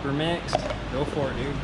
super mixed. Go for it, dude.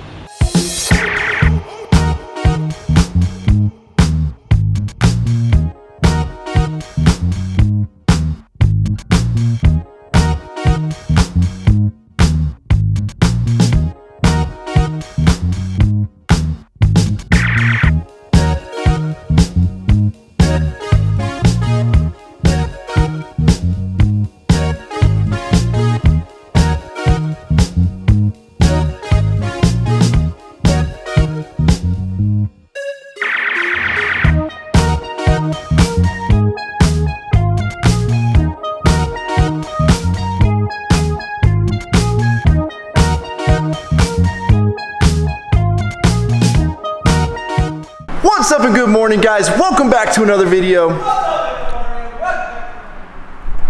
What's up and good morning, guys? Welcome back to another video.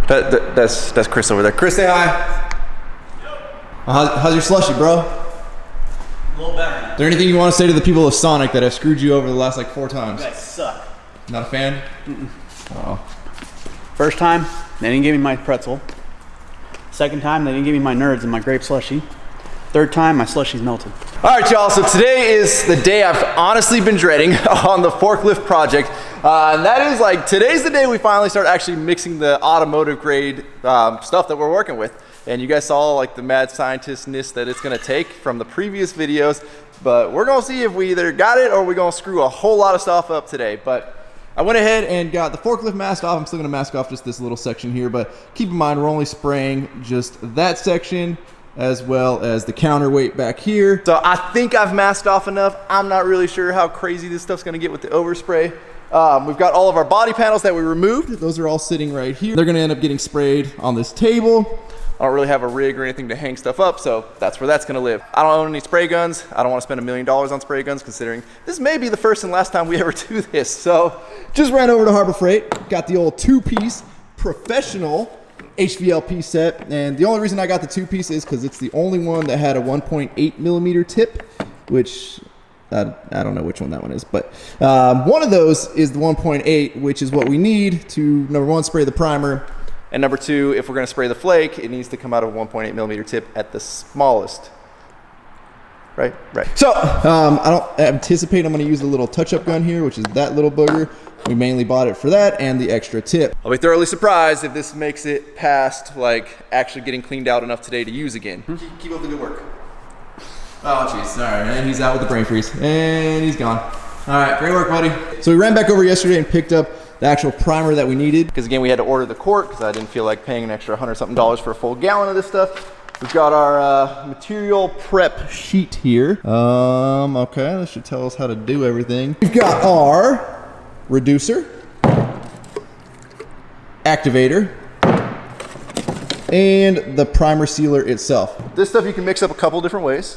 That's Chris over there. Chris, say hi. How's your slushy, bro? A little better. Is there anything you want to say to the people of Sonic that have screwed you over the last like 4 times? You guys suck. Not a fan? Oh. First time, they didn't give me my pretzel. Second time, they didn't give me my nerds and my grape slushy. Third time, my slushy's melted. All right, y'all, so today is the day I've honestly been dreading on the forklift project. And that is like, today's the day we finally start actually mixing the automotive grade stuff that we're working with. And you guys saw like the mad scientistness that it's gonna take from the previous videos. But we're gonna see if we either got it or we're gonna screw a whole lot of stuff up today. But I went ahead and got the forklift masked off. I'm still gonna mask off just this little section here, but keep in mind, we're only spraying just that section, as well as the counterweight back here. So I think I've masked off enough. I'm not really sure how crazy this stuff's gonna get with the overspray. We've got all of our body panels that we removed. Those are all sitting right here. They're gonna end up getting sprayed on this table. I don't really have a rig or anything to hang stuff up, so that's where that's gonna live. I don't own any spray guns. I don't wanna spend $1 million on spray guns, considering this may be the first and last time we ever do this. So just ran over to Harbor Freight, got the old 2-piece professional HVLP set, and the only reason I got the 2-piece is because it's the only one that had a 1.8 millimeter tip, which I don't know which one that one is, but one of those is the 1.8, which is what we need to, number one, spray the primer, and number two, if we're going to spray the flake, it needs to come out of a 1.8 millimeter tip at the smallest. Right. So I don't anticipate I'm going to use the little touch-up gun here, which is that little booger. We mainly bought it for that and the extra tip. I'll be thoroughly surprised if this makes it past like actually getting cleaned out enough today to use again. Keep up the good work. Oh jeez, all right, and he's out with the brain freeze, and he's gone. All right, great work, buddy. So we ran back over yesterday and picked up the actual primer that we needed, because again, we had to order the quart because I didn't feel like paying an extra $100-something for a full gallon of this stuff. We've got our material prep sheet here. Okay, this should tell us how to do everything. We've got our reducer, activator, and the primer sealer itself. This stuff you can mix up a couple different ways,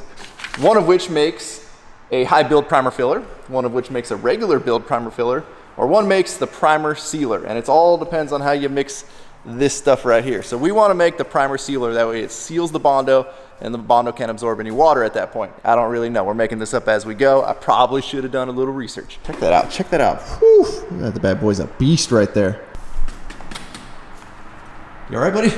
one of which makes a high build primer filler, one of which makes a regular build primer filler, or one makes the primer sealer, and it all depends on how you mix this stuff right here. So we want to make the primer sealer, that way it seals the Bondo and the Bondo can't absorb any water at that point. I don't really know, we're making this up as we go. I probably should have done a little research. Check that out. Whew. That bad boy's a beast right there. You all right, buddy?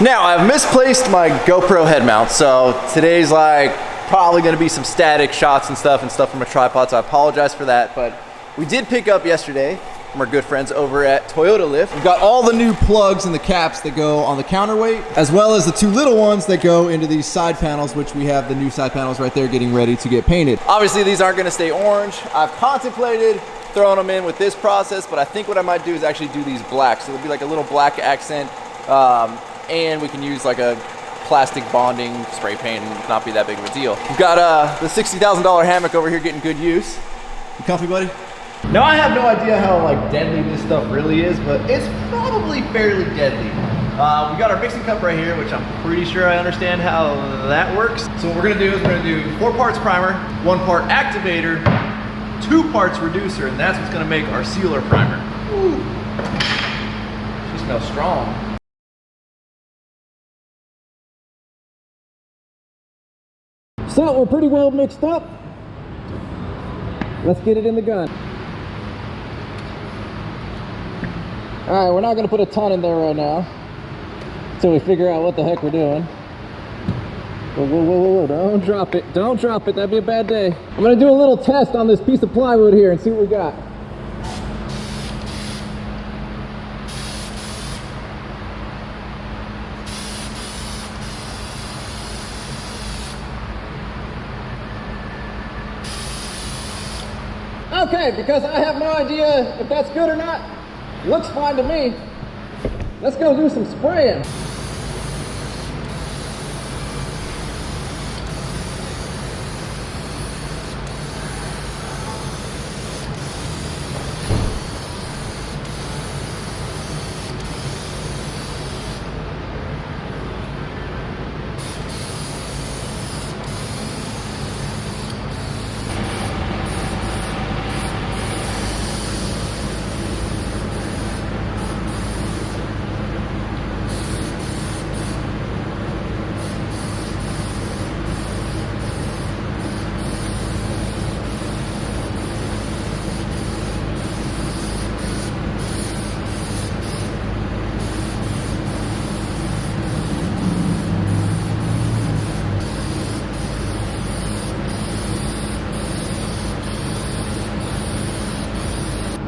Now, I've misplaced my GoPro head mount, so today's like probably gonna be some static shots and stuff from a tripod, so I apologize for that, but we did pick up yesterday from our good friends over at Toyota Lift. We've got all the new plugs and the caps that go on the counterweight, as well as the 2 little ones that go into these side panels, which we have the new side panels right there getting ready to get painted. Obviously, these aren't gonna stay orange. I've contemplated throwing them in with this process, but I think what I might do is actually do these black. So it'll be like a little black accent, and we can use like a plastic bonding spray paint and not be that big of a deal. We've got the $60,000 hammock over here getting good use. You comfy, buddy? Now, I have no idea how like deadly this stuff really is, but it's probably fairly deadly. We got our mixing cup right here, which I'm pretty sure I understand how that works. So what we're gonna do is we're gonna do 4 parts primer, 1 part activator, 2 parts reducer, and that's what's gonna make our sealer primer. Ooh. She smells strong. So we're pretty well mixed up. Let's get it in the gun. All right, we're not gonna put a ton in there right now until we figure out what the heck we're doing. Whoa, whoa, whoa, whoa, whoa, don't drop it. Don't drop it, that'd be a bad day. I'm gonna do a little test on this piece of plywood here and see what we got. Okay, because I have no idea if that's good or not, looks fine to me. Let's go do some spraying.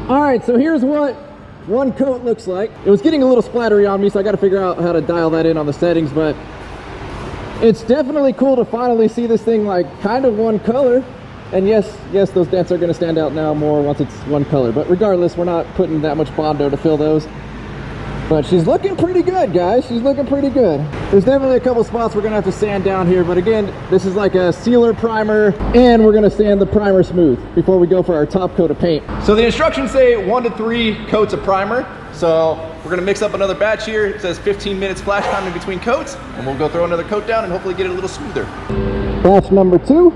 All right, so here's what one coat looks like. It was getting a little splattery on me, so I got to figure out how to dial that in on the settings, but it's definitely cool to finally see this thing like kind of one color. And yes, those dents are going to stand out now more once it's one color, but regardless, we're not putting that much Bondo to fill those. But she's looking pretty good, guys. She's looking pretty good. There's definitely a couple spots we're gonna have to sand down here, but again, this is like a sealer primer, and we're gonna sand the primer smooth before we go for our top coat of paint. So the instructions say 1 to 3 coats of primer. So we're gonna mix up another batch here. It says 15 minutes flash time in between coats, and we'll go throw another coat down and hopefully get it a little smoother. Batch number 2.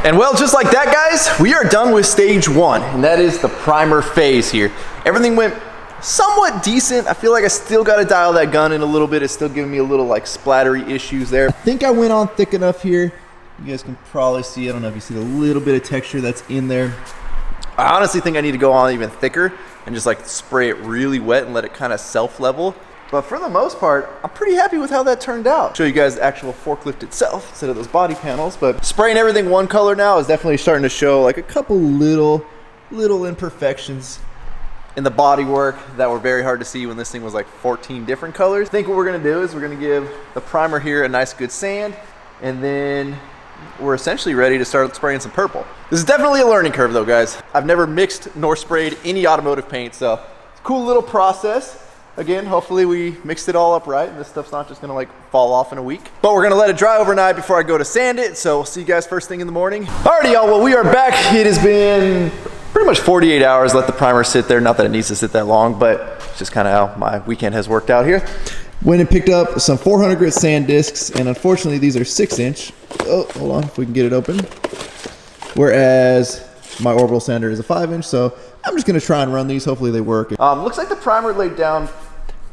And well, just like that, guys, we are done with stage 1, and that is the primer phase here. Everything went somewhat decent. I feel like I still got to dial that gun in a little bit. It's still giving me a little like splattery issues there. I think I went on thick enough here. You guys can probably see, I don't know if you see the little bit of texture that's in there. I honestly think I need to go on even thicker and just like spray it really wet and let it kind of self-level. But for the most part, I'm pretty happy with how that turned out. Show you guys the actual forklift itself instead of those body panels. But spraying everything one color now is definitely starting to show like a couple little imperfections in the body work that were very hard to see when this thing was like 14 different colors. I think what we're gonna do is we're gonna give the primer here a nice good sand, and then we're essentially ready to start spraying some purple. This is definitely a learning curve though, guys. I've never mixed nor sprayed any automotive paint, so it's a cool little process. Again, hopefully we mixed it all up right and this stuff's not just gonna like fall off in a week. But we're gonna let it dry overnight before I go to sand it, so we'll see you guys first thing in the morning. Alrighty y'all, well we are back. It has been pretty much 48 hours, let the primer sit there. Not that it needs to sit that long, but it's just kind of how my weekend has worked out here. Went and picked up some 400 grit sand discs, and unfortunately these are 6-inch. Oh, hold on, if we can get it open. Whereas my orbital sander is a 5-inch, so I'm just gonna try and run these, hopefully they work. Looks like the primer laid down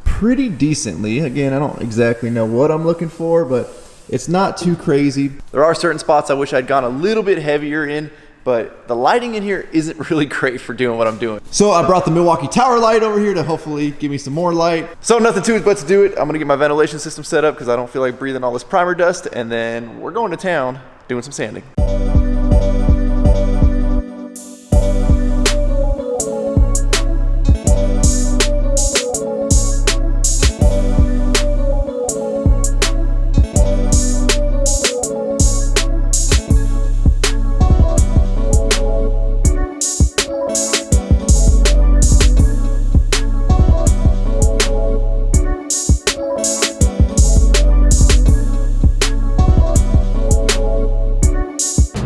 pretty decently. Again, I don't exactly know what I'm looking for, but it's not too crazy. There are certain spots I wish I'd gone a little bit heavier in, but the lighting in here isn't really great for doing what I'm doing. So I brought the Milwaukee Tower light over here to hopefully give me some more light. So nothing to it but to do it. I'm gonna get my ventilation system set up because I don't feel like breathing all this primer dust, and then we're going to town doing some sanding.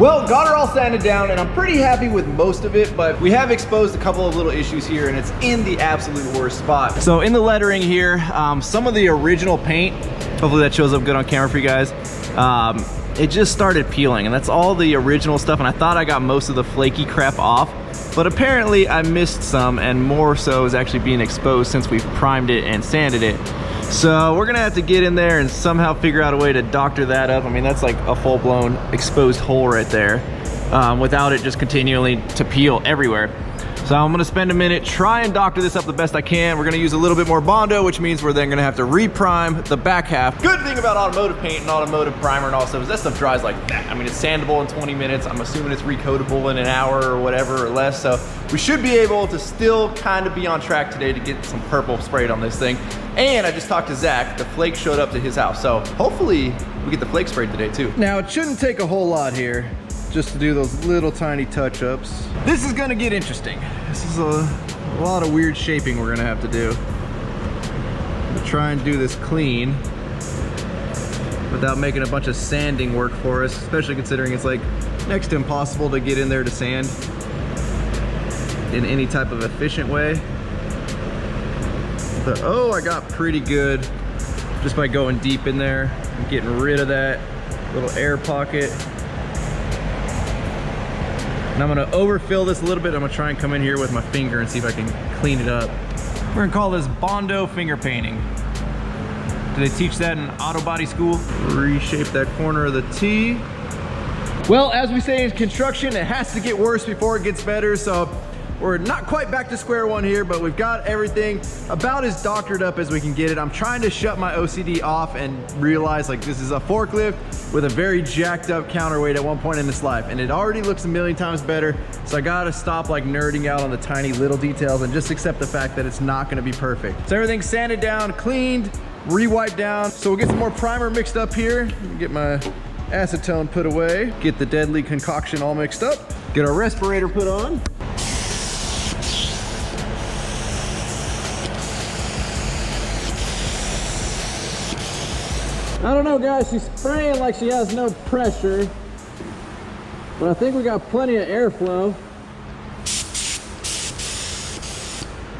Well, got her all sanded down and I'm pretty happy with most of it, but we have exposed a couple of little issues here and it's in the absolute worst spot. So in the lettering here, some of the original paint, hopefully that shows up good on camera for you guys, it just started peeling and that's all the original stuff, and I thought I got most of the flaky crap off, but apparently I missed some, and more so is actually being exposed since we've primed it and sanded it. So we're gonna have to get in there and somehow figure out a way to doctor that up. I mean, that's like a full-blown exposed hole right there, without it just continually to peel everywhere. So I'm gonna spend a minute, try and doctor this up the best I can. We're gonna use a little bit more Bondo, which means we're then gonna have to re-prime the back half. Good thing about automotive paint and automotive primer and all stuff is that stuff dries like that. I mean, it's sandable in 20 minutes. I'm assuming it's recoatable in an hour or whatever or less. So we should be able to still kind of be on track today to get some purple sprayed on this thing. And I just talked to Zach, the Flake showed up to his house. So hopefully we get the Flake sprayed today too. Now it shouldn't take a whole lot here just to do those little tiny touch-ups. This is gonna get interesting. This is a lot of weird shaping we're gonna have to do. I'm gonna try and do this clean without making a bunch of sanding work for us, especially considering it's like next to impossible to get in there to sand in any type of efficient way. But oh, I got pretty good just by going deep in there and getting rid of that little air pocket. And I'm gonna overfill this a little bit. I'm gonna try and come in here with my finger and see if I can clean it up. We're gonna call this Bondo finger painting. Do they teach that in auto body school? Reshape that corner of the T. Well, as we say in construction, it has to get worse before it gets better. So we're not quite back to square one here, but we've got everything about as doctored up as we can get it. I'm trying to shut my OCD off and realize like this is a forklift with a very jacked up counterweight at one point in its life, and it already looks a million times better. So I gotta stop like nerding out on the tiny little details and just accept the fact that it's not gonna be perfect. So everything's sanded down, cleaned, re-wiped down. So we'll get some more primer mixed up here. Get my acetone put away, get the deadly concoction all mixed up, get our respirator put on. I don't know, guys, she's spraying like she has no pressure, but I think we got plenty of airflow.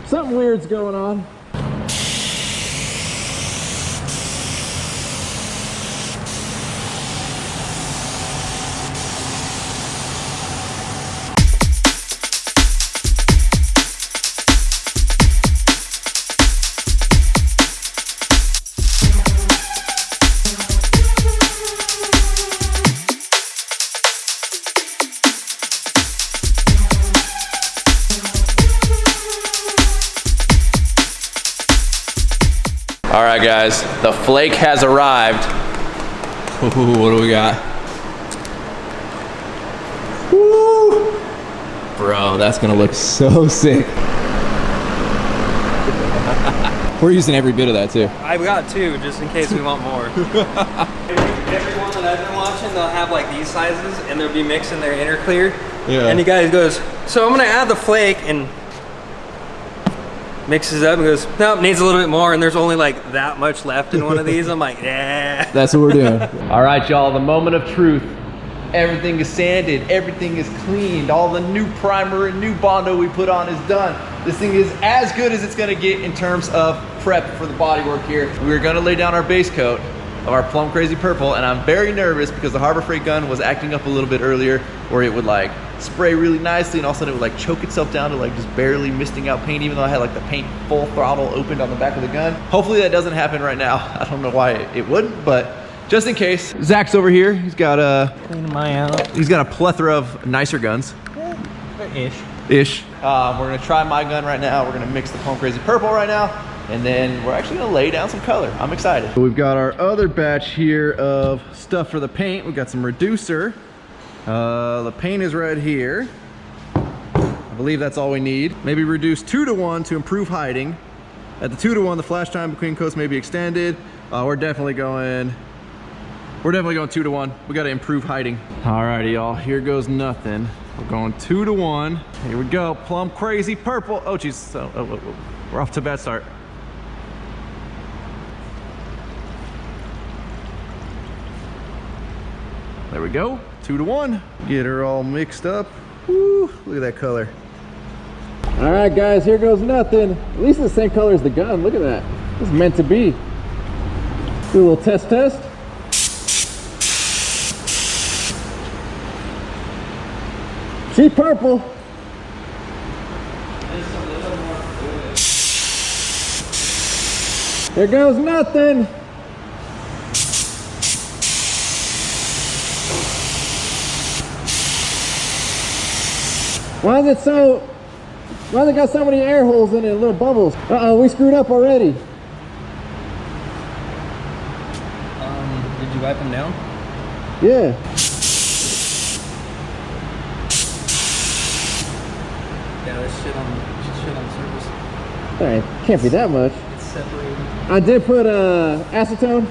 Something weird's going on. All right, guys, the Flake has arrived. Ooh, what do we got? Woo! Bro, that's gonna look so sick. We're using every bit of that too. I've got two, just in case we want more. Everyone that I've been watching, they'll have like these sizes, and they'll be mixing their interclear. Yeah. And the guy goes, so I'm gonna add the Flake, and mixes up and goes, nope, needs a little bit more, and there's only like that much left in one of these. I'm like, yeah. That's what we're doing. All right, y'all, the moment of truth. Everything is sanded, everything is cleaned, all the new primer and new Bondo we put on is done. This thing is as good as it's gonna get in terms of prep for the bodywork here. We're gonna lay down our base coat of our Plum Crazy Purple, and I'm very nervous because the Harbor Freight gun was acting up a little bit earlier where it would like spray really nicely and all of a sudden it would like choke itself down to like just barely misting out paint, even though I had like the paint full throttle opened on the back of the gun. Hopefully that doesn't happen right now. I don't know why it wouldn't, but just in case. Zach's over here. He's got a plethora of nicer guns. Ish. We're gonna try my gun right now. We're gonna mix the Plum Crazy Purple right now, and then we're actually gonna lay down some color. I'm excited. So we've got our other batch here of stuff for the paint. We've got some reducer. The paint is right here. I believe that's all we need. Maybe reduce 2 to 1 to improve hiding. At the 2 to 1, the flash time between coats may be extended. We're definitely going 2 to 1. We gotta improve hiding. Alrighty, y'all, here goes nothing. We're going 2 to 1. Here we go, Plum Crazy Purple. Oh, geez, we're off to a bad start. There we go, 2 to 1. Get her all mixed up. Woo, look at that color. All right, guys, here goes nothing. At least it's the same color as the gun. Look at that. It's meant to be. Do a little test. She purple. There goes nothing. Why is it got so many air holes in it, little bubbles? Uh-oh, we screwed up already. Did you wipe them down? Yeah. Yeah, there's shit on the surface. All right, can't be that much. It's separated. I did put acetone.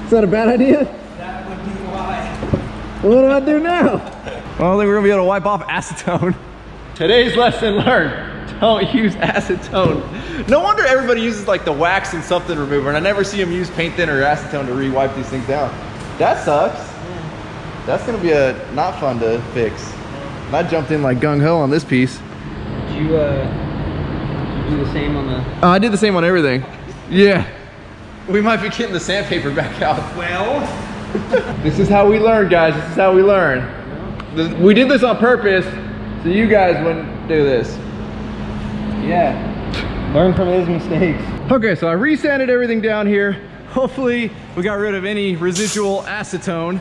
Is that a bad idea? That would be why. What do I do now? I don't think we're gonna be able to wipe off acetone. Today's lesson learned, don't use acetone. No wonder everybody uses like the wax and something remover, and I never see them use paint thinner or acetone to re-wipe these things down. That sucks. That's gonna be not fun to fix. And I jumped in like gung-ho on this piece. Did you do the same on the... I did the same on everything. Yeah. We might be getting the sandpaper back out. Well... This is how we learn, guys. This is how we learn. We did this on purpose, so you guys wouldn't do this. Yeah. Learn from his mistakes. Okay, so I re-sanded everything down here. Hopefully, we got rid of any residual acetone.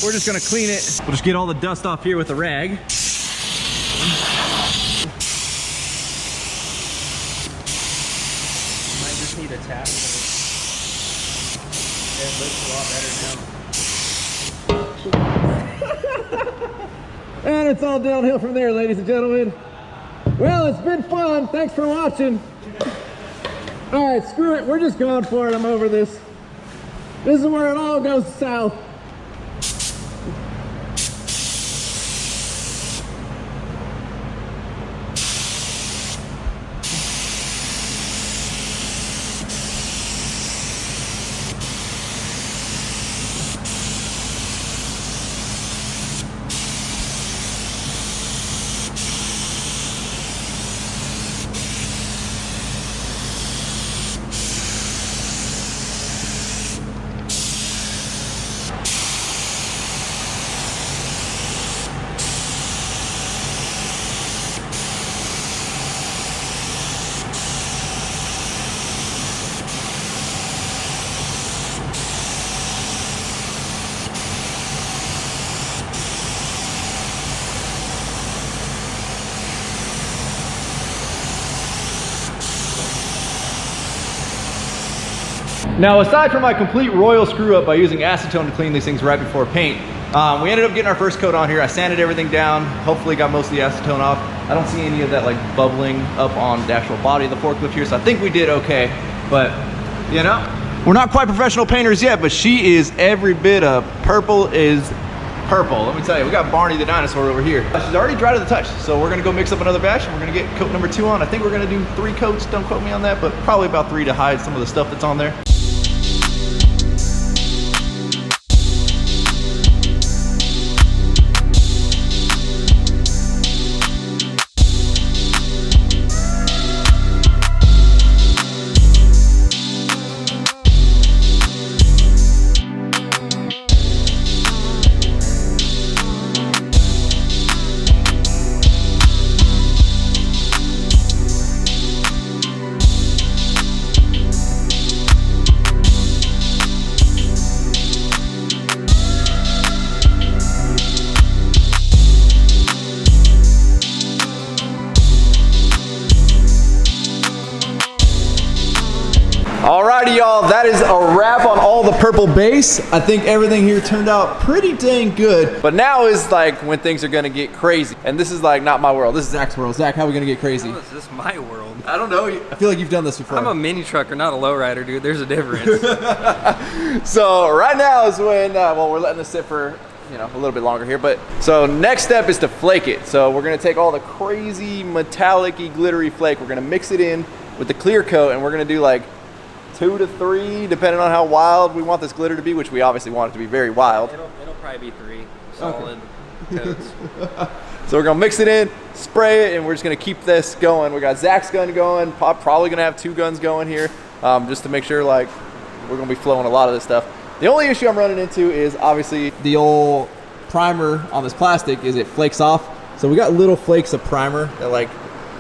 We're just gonna clean it. We'll just get all the dust off here with a rag. Might just need a tap. It looks a lot better now. And it's all downhill from there, ladies and gentlemen. Well, it's been fun. Thanks for watching. All right, screw it. We're just going for it. I'm over this. This is where it all goes south. Now, aside from my complete royal screw up by using acetone to clean these things right before paint, we ended up getting our first coat on here. I sanded everything down, hopefully got most of the acetone off. I don't see any of that like bubbling up on the actual body of the forklift here, so I think we did okay. But, you know, we're not quite professional painters yet, but she is every bit of purple is purple. Let me tell you, we got Barney the dinosaur over here. She's already dry to the touch, so we're gonna go mix up another batch and we're gonna get coat number 2 on. I think we're gonna do 3 coats, don't quote me on that, but probably about 3 to hide some of the stuff that's on there. Alrighty, y'all, that is a wrap on all the purple base. I think everything here turned out pretty dang good. But now is like when things are gonna get crazy. And this is like not my world, this is Zach's world. Zach, how are we gonna get crazy? How is this my world? I don't know, I feel like you've done this before. I'm a mini trucker, not a lowrider, dude. There's a difference. So right now is when, well, we're letting this sit for, you know, a little bit longer here, but so next step is to flake it. So we're gonna take all the crazy metallic-y glittery flake, we're gonna mix it in with the clear coat, and we're gonna do like 2 to 3, depending on how wild we want this glitter to be, which we obviously want it to be very wild. It'll probably be 3 solid coats. So we're gonna mix it in, spray it, and we're just gonna keep this going. We got Zach's gun going, probably gonna have 2 guns going here, just to make sure like we're gonna be flowing a lot of this stuff. The only issue I'm running into is obviously the old primer on this plastic is it flakes off. So we got little flakes of primer that like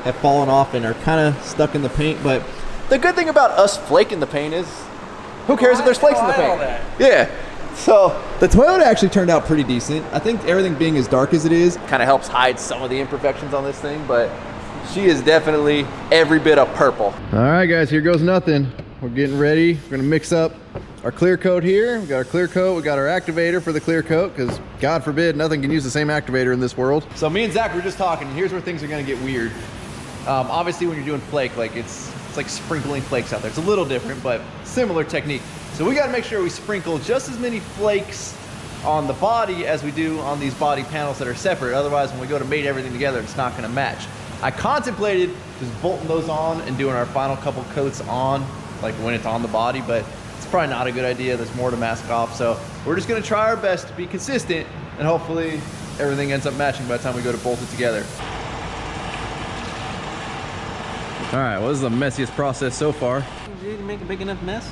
have fallen off and are kind of stuck in the paint. But the good thing about us flaking the paint is who cares if there's flakes in the paint? Yeah. So the Toyota actually turned out pretty decent. I think everything being as dark as it is kind of helps hide some of the imperfections on this thing, but she is definitely every bit of purple. All right, guys, here goes nothing. We're getting ready. We're gonna mix up our clear coat here. We got our clear coat, we got our activator for the clear coat, because God forbid nothing can use the same activator in this world. So me and Zach were just talking, and here's where things are gonna get weird. Obviously when you're doing flake, like it's like sprinkling flakes out there. It's a little different, but similar technique. So we gotta make sure we sprinkle just as many flakes on the body as we do on these body panels that are separate. Otherwise, when we go to mate everything together, it's not gonna match. I contemplated just bolting those on and doing our final couple coats on, like when it's on the body, but it's probably not a good idea. There's more to mask off. So we're just gonna try our best to be consistent, and hopefully everything ends up matching by the time we go to bolt it together. All right, well, this is the messiest process so far. Did you make a big enough mess?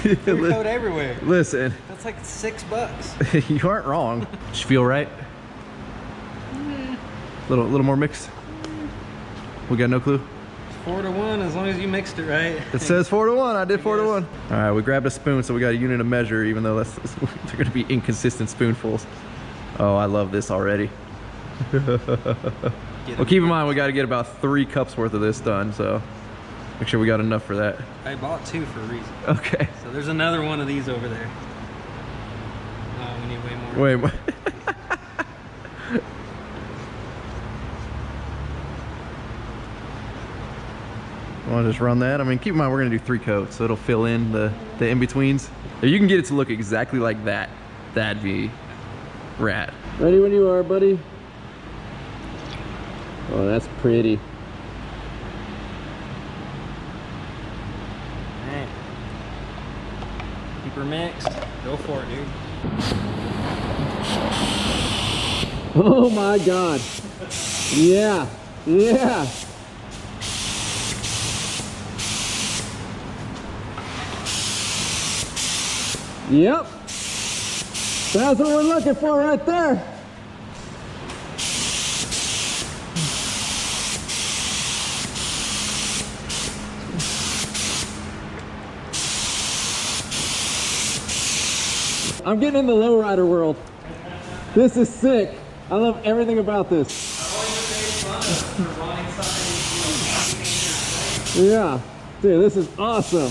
Clear coat everywhere. Listen. That's like $6. You aren't wrong. Does you feel right? Little more mix. We got no clue. 4 to 1 as long as you mixed it right. It says 4 to 1. I did 4 to 1. All right, we grabbed a spoon, so we got a unit of measure, even though they're going to be inconsistent spoonfuls. Oh, I love this already. Well, keep in mind we got to get about 3 cups worth of this done, so make sure we got enough for that. I bought 2 for a reason. Okay. So there's another one of these over there. Oh, we need way more. Way more. Want to just run that? I mean, keep in mind we're gonna do 3 coats, so it'll fill in the in-betweens. If you can get it to look exactly like that, that'd be rad. Ready when you are, buddy. Oh, that's pretty. Alright. Keep her mixed. Go for it, dude. Oh my God. Yeah, yeah. Yep. That's what we're looking for right there. I'm getting in the lowrider world. This is sick. I love everything about this. Yeah, dude, this is awesome.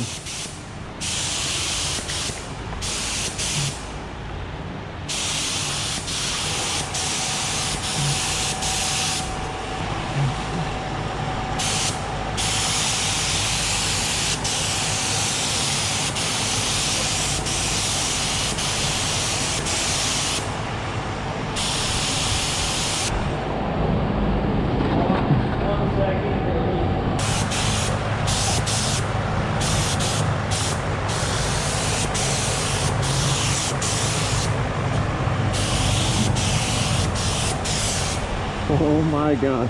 Oh my God.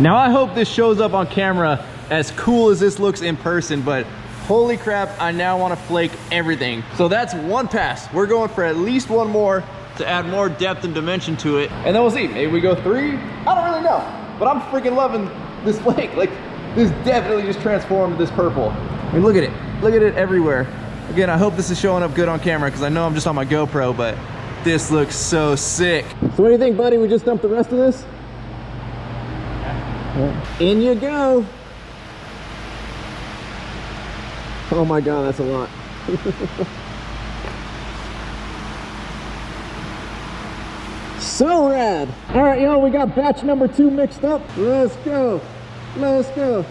Now I hope this shows up on camera as cool as this looks in person, but holy crap, I now want to flake everything. So that's 1 pass. We're going for at least 1 more to add more depth and dimension to it. And then we'll see, maybe we go 3. I don't really know, but I'm freaking loving this flake. Like, this definitely just transformed this purple. I mean, look at it. Look at it everywhere. Again, I hope this is showing up good on camera because I know I'm just on my GoPro, but this looks so sick. So what do you think, buddy? We just dumped the rest of this? Yeah. In you go. Oh my God, that's a lot. So rad. All right, y'all, we got batch number 2 mixed up. Let's go. Let's go.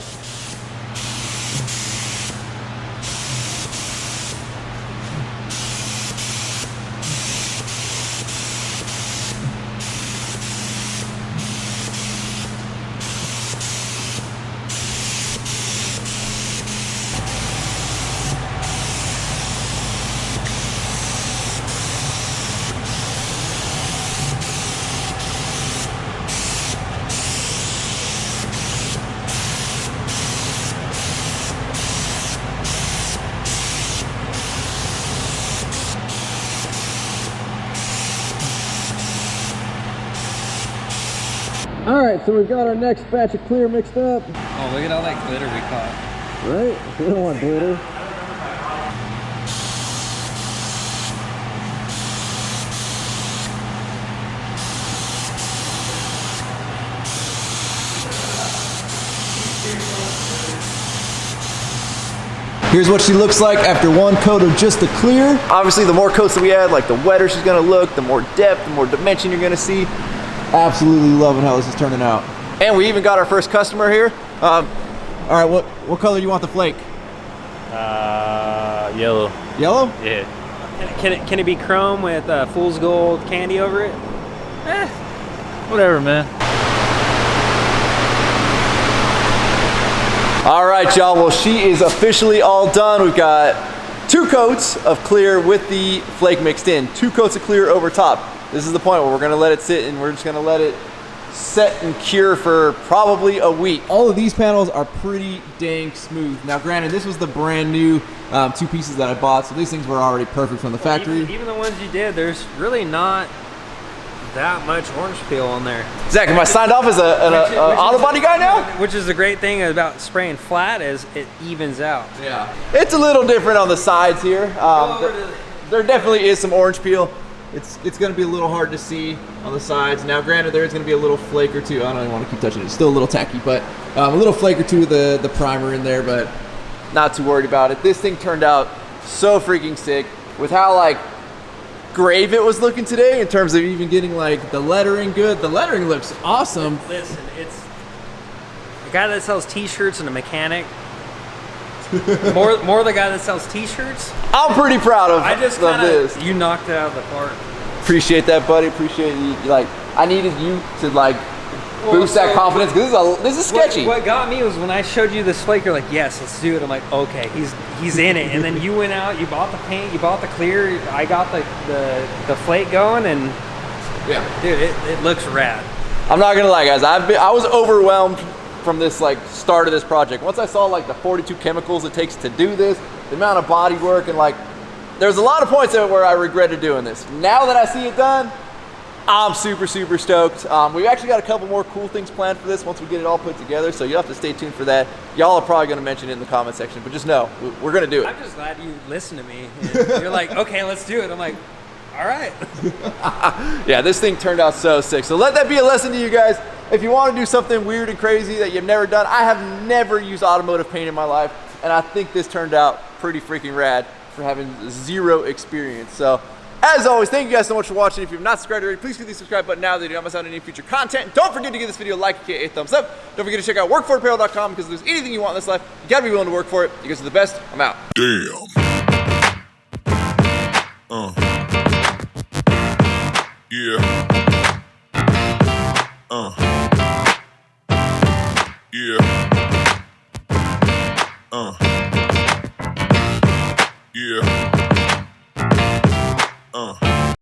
All right, so we've got our next batch of clear mixed up. Oh, look at all that glitter we caught. Right? We don't want glitter. Here's what she looks like after one coat of just the clear. Obviously, the more coats that we add, like the wetter she's gonna look, the more depth, the more dimension you're gonna see. Absolutely loving how this is turning out. And we even got our first customer here. All right, what color do you want the flake? Yellow. Yellow? Yeah. Can it be chrome with fool's gold candy over it? Whatever, man. All right, y'all. Well, she is officially all done. We've got 2 coats of clear with the flake mixed in. 2 coats of clear over top. This is the point where we're gonna let it sit and we're just gonna let it set and cure for probably a week. All of these panels are pretty dang smooth. Now, granted, this was the brand new 2 pieces that I bought, so these things were already perfect from the factory. Even the ones you did, there's really not that much orange peel on there. Zach, am I signed off as an auto body guy now? Which is the great thing about spraying flat is it evens out. Yeah. It's a little different on the sides here. There definitely is some orange peel. It's going to be a little hard to see on the sides. Now, granted, there is going to be a little flake or two. I don't even want to keep touching it. It's still a little tacky, but a little flake or two of the primer in there, but not too worried about it. This thing turned out so freaking sick with how, like, grave it was looking today in terms of even getting, like, the lettering good. The lettering looks awesome. Listen, it's the guy that sells t-shirts and a mechanic. more the guy that sells t-shirts. I'm pretty proud of this. You knocked it out of the park. Appreciate that, buddy. Appreciate you. Like, I needed you to, like, boost that confidence because this is sketchy. What got me was when I showed you this flake, you're like, yes, let's do it. I'm like, okay, he's in it. And then you went out, you bought the paint, you bought the clear. I got the flake going, and yeah, dude, it looks rad. I'm not gonna lie, guys. I was overwhelmed from this, like, start of this project. Once I saw, like, the 42 chemicals it takes to do this, the amount of body work, and, like, there's a lot of points where I regretted doing this. Now that I see it done, I'm super, super stoked. We've actually got a couple more cool things planned for this once we get it all put together, so you'll have to stay tuned for that. Y'all are probably gonna mention it in the comment section, but just know, we're gonna do it. I'm just glad you listened to me. And you're like, okay, let's do it. I'm like, all right. Yeah, this thing turned out so sick. So let that be a lesson to you guys. If you want to do something weird and crazy that you've never done, I have never used automotive paint in my life, and I think this turned out pretty freaking rad for having 0 experience. So, as always, thank you guys so much for watching. If you've not subscribed already, please click the subscribe button now so you don't miss out on any future content. Don't forget to give this video a like, a thumbs up. Don't forget to check out workforapparel.com because if there's anything you want in this life, you gotta be willing to work for it. You guys are the best. I'm out. Damn. Yeah. Yeah.